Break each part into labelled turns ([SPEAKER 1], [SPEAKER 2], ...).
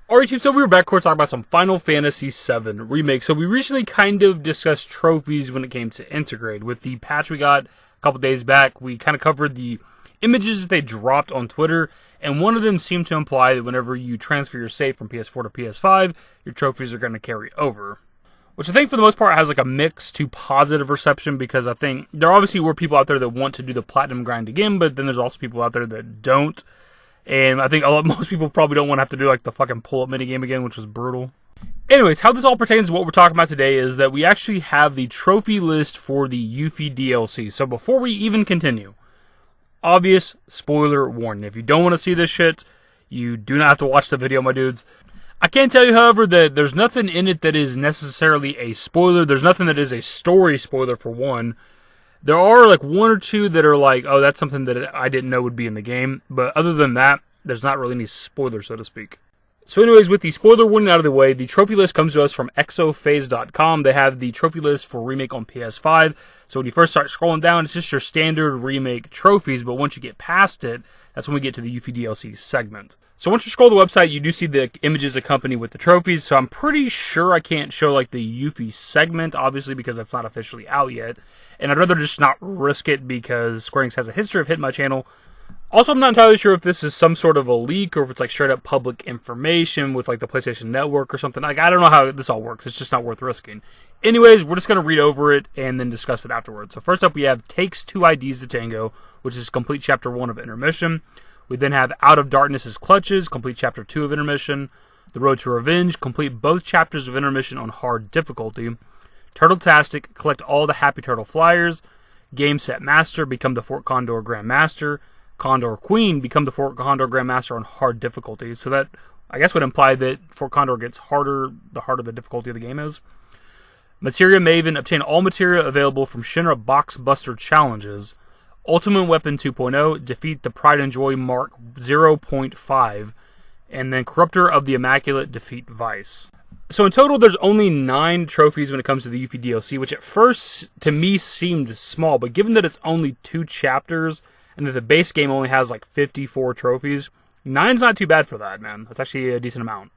[SPEAKER 1] Alright team, so we were back to talk about some Final Fantasy VII Remake. So we recently kind of discussed trophies when it came to Intergrade. With the patch we got a couple days back, we kind of covered the images that they dropped on Twitter, and one of them seemed to imply that whenever you transfer your save from PS4 to PS5, your trophies are going to carry over. Which I think for the most part has like a mix to positive reception, because I think there obviously were people out there that want to do the platinum grind again, but then there's also people out there that don't. And I think most people probably don't want to have to do like the fucking pull-up minigame again, which was brutal. Anyways, how this all pertains to what we're talking about today is that we actually have the trophy list for the Yuffie DLC. So before we even continue, obvious spoiler warning. If you don't want to see this shit, you do not have to watch the video, my dudes. I can tell you, however, that there's nothing in it that is necessarily a spoiler. There's nothing that is a story spoiler, for one. There are like one or two that are like, oh, that's something that I didn't know would be in the game. But other than that, there's not really any spoilers, so to speak. So anyways, with the spoiler warning out of the way, the trophy list comes to us from exophase.com. They have the trophy list for Remake on PS5. So when you first start scrolling down, it's just your standard Remake trophies. But once you get past it, that's when we get to the Yuffie DLC segment. So once you scroll the website, you do see the images accompany with the trophies. So I'm pretty sure I can't show like the Yuffie segment, obviously, because that's not officially out yet. And I'd rather just not risk it because Square Enix has a history of hitting my channel. Also, I'm not entirely sure if this is some sort of a leak or if it's like straight up public information with like the PlayStation Network or something. Like, I don't know how this all works. It's just not worth risking. Anyways, we're just going to read over it and then discuss it afterwards. So first up, we have Takes 2 IDs to Tango, which is complete Chapter 1 of Intermission. We then have Out of Darkness's Clutches, complete Chapter 2 of Intermission. The Road to Revenge, complete both chapters of Intermission on hard difficulty. Turtle-tastic, collect all the Happy Turtle Flyers. Game Set Master, become the Fort Condor Grand Master. Condor Queen, become the Fort Condor Grand Master on hard difficulty. So that, I guess, would imply that Fort Condor gets harder the harder the difficulty of the game is. Materia Maven, obtain all materia available from Shinra Box Buster challenges. Ultimate Weapon 2.0, defeat the Pride and Joy Mark 0.5. And then Corruptor of the Immaculate, defeat Vice. So in total, there's only 9 trophies when it comes to the Yuffie DLC, which at first, to me, seemed small. But given that it's only 2 chapters, and that the base game only has like 54 trophies, 9's not too bad for that, man. That's actually a decent amount.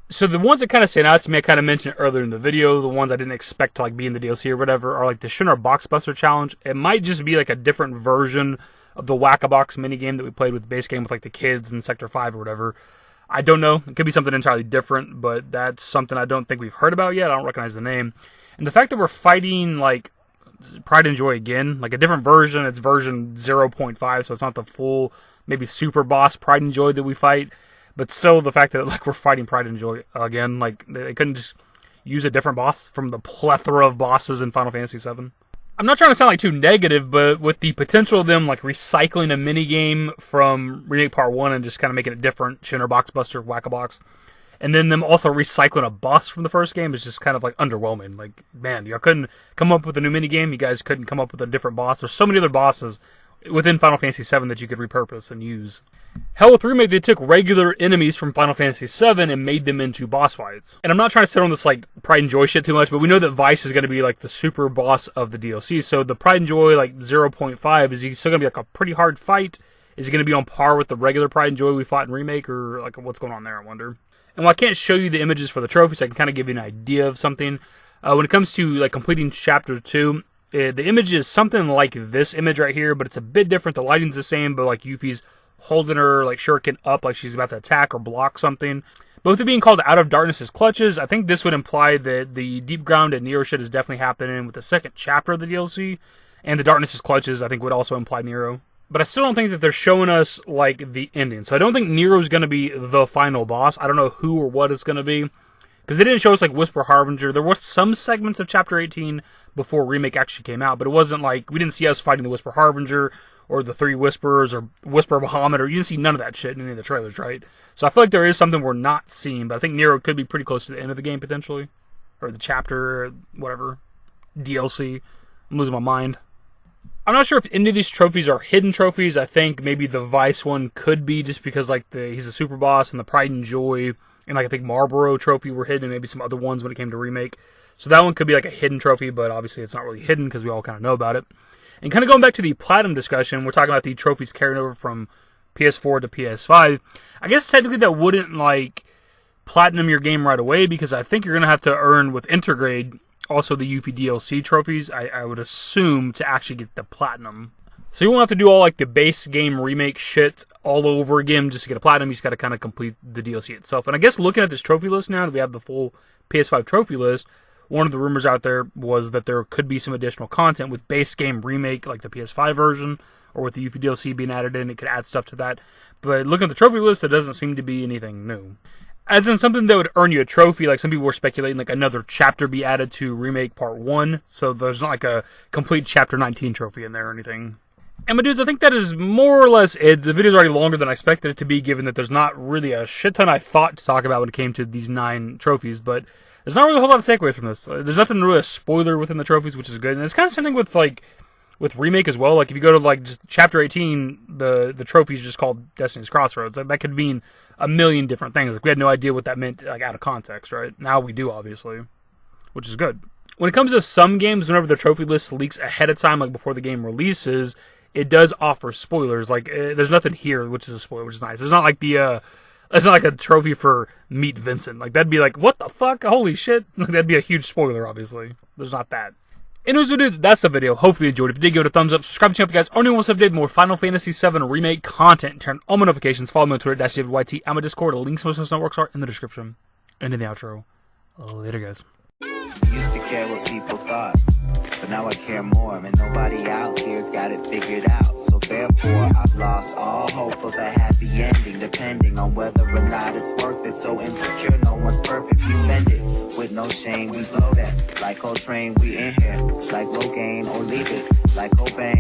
[SPEAKER 1] So the ones that kind of stand out to me, I kind of mentioned earlier in the video, the ones I didn't expect to like be in the DLC or whatever, are like the Shinra Box Buster Challenge. It might just be like a different version of the Whack-A-Box minigame that we played with the base game with like the kids in Sector 5 or whatever. I don't know. It could be something entirely different, but that's something I don't think we've heard about yet. I don't recognize the name. And the fact that we're fighting like Pride and Joy again, like a different version, it's version 0.5, so it's not the full, maybe super boss Pride and Joy that we fight. But still, the fact that like we're fighting Pride and Joy again, like they couldn't just use a different boss from the plethora of bosses in Final Fantasy VII. I'm not trying to sound like too negative, but with the potential of them like recycling a minigame from Remake Part 1 and just kind of making it different, Shinra Box Buster, Whack-A-Box, and then them also recycling a boss from the first game is just kind of like underwhelming. Like, man, y'all couldn't come up with a new minigame. You guys couldn't come up with a different boss. There's so many other bosses within Final Fantasy VII that you could repurpose and use. Hell, with Remake, they took regular enemies from Final Fantasy VII and made them into boss fights. And I'm not trying to sit on this, like, Pride and Joy shit too much, but we know that Vice is going to be, like, the super boss of the DLC. So the Pride and Joy, like, 0.5, is he still going to be, like, a pretty hard fight? Is he going to be on par with the regular Pride and Joy we fought in Remake? Or, like, what's going on there, I wonder? And while I can't show you the images for the trophies, I can kind of give you an idea of something. When it comes to, like, completing Chapter 2, the image is something like this image right here, but it's a bit different. The lighting's the same, but, like, Yuffie's holding her like shuriken up like she's about to attack or block something. Both are being called Out of Darkness's Clutches. I think this would imply that the Deep Ground and Nero shit is definitely happening with the second chapter of the DLC. And the Darkness's Clutches, I think, would also imply Nero. But I still don't think that they're showing us like the ending. So I don't think Nero's going to be the final boss. I don't know who or what it's going to be. Because they didn't show us like Whisper Harbinger. There were some segments of Chapter 18 before Remake actually came out. But it wasn't like, we didn't see us fighting the Whisper Harbinger or the 3 Whisperers, or Whisper Bahamut, or you didn't see none of that shit in any of the trailers, right? So I feel like there is something we're not seeing, but I think Nero could be pretty close to the end of the game, potentially. Or the chapter, whatever. DLC. I'm losing my mind. I'm not sure if any of these trophies are hidden trophies. I think maybe the Vice one could be, just because like he's a super boss, and the Pride and Joy, and like I think Marlboro trophy were hidden, and maybe some other ones when it came to Remake. So that one could be like a hidden trophy, but obviously it's not really hidden, because we all kind of know about it. And kind of going back to the Platinum discussion, we're talking about the trophies carrying over from PS4 to PS5. I guess technically that wouldn't, like, platinum your game right away, because I think you're going to have to earn with Intergrade also the Yuffie DLC trophies, I would assume, to actually get the platinum. So you won't have to do all like the base game remake shit all over again just to get a platinum. You just got to kind of complete the DLC itself. And I guess looking at this trophy list now, that we have the full PS5 trophy list, one of the rumors out there was that there could be some additional content with base game remake, like the PS5 version, or with the Yuffie DLC being added in, it could add stuff to that. But looking at the trophy list, it doesn't seem to be anything new. As in something that would earn you a trophy, like some people were speculating like another chapter be added to Remake Part 1, so there's not like a complete Chapter 19 trophy in there or anything. And my dudes, I think that is more or less it. The video's already longer than I expected it to be, given that there's not really a shit ton I thought to talk about when it came to these 9 trophies, but there's not really a whole lot of takeaways from this. There's nothing really a spoiler within the trophies, which is good. And it's kind of something with like with Remake as well. Like if you go to like just Chapter 18, the trophy is just called Destiny's Crossroads. Like, that could mean a million different things. Like we had no idea what that meant, like out of context, right? Now we do, obviously, which is good. When it comes to some games, whenever the trophy list leaks ahead of time, like before the game releases, it does offer spoilers. Like there's nothing here, which is a spoiler, which is nice. It's not like it's not like a trophy for Meet Vincent. Like that'd be like, what the fuck? Holy shit! Like, that'd be a huge spoiler. Obviously, there's not that. Anyways, dudes, that's the video. Hopefully you enjoyed. If you did, give it a thumbs up. Subscribe to the channel, guys. Only wants to update more Final Fantasy VII Remake content. Turn on my notifications. Follow me on Twitter, @DashingdavidYT. I'm a Discord. Links to most of those networks are in the description and in the outro. Later, guys.
[SPEAKER 2] Used to care what people thought, but now I care more, and nobody out here's got it figured out. So therefore, I've lost all hope of a happy ending, depending on whether or not it's worth it. So insecure, no one's perfect. We spend it with no shame. We blow that like Coltrane. We in here like Rogaine, or leave it like Cobain.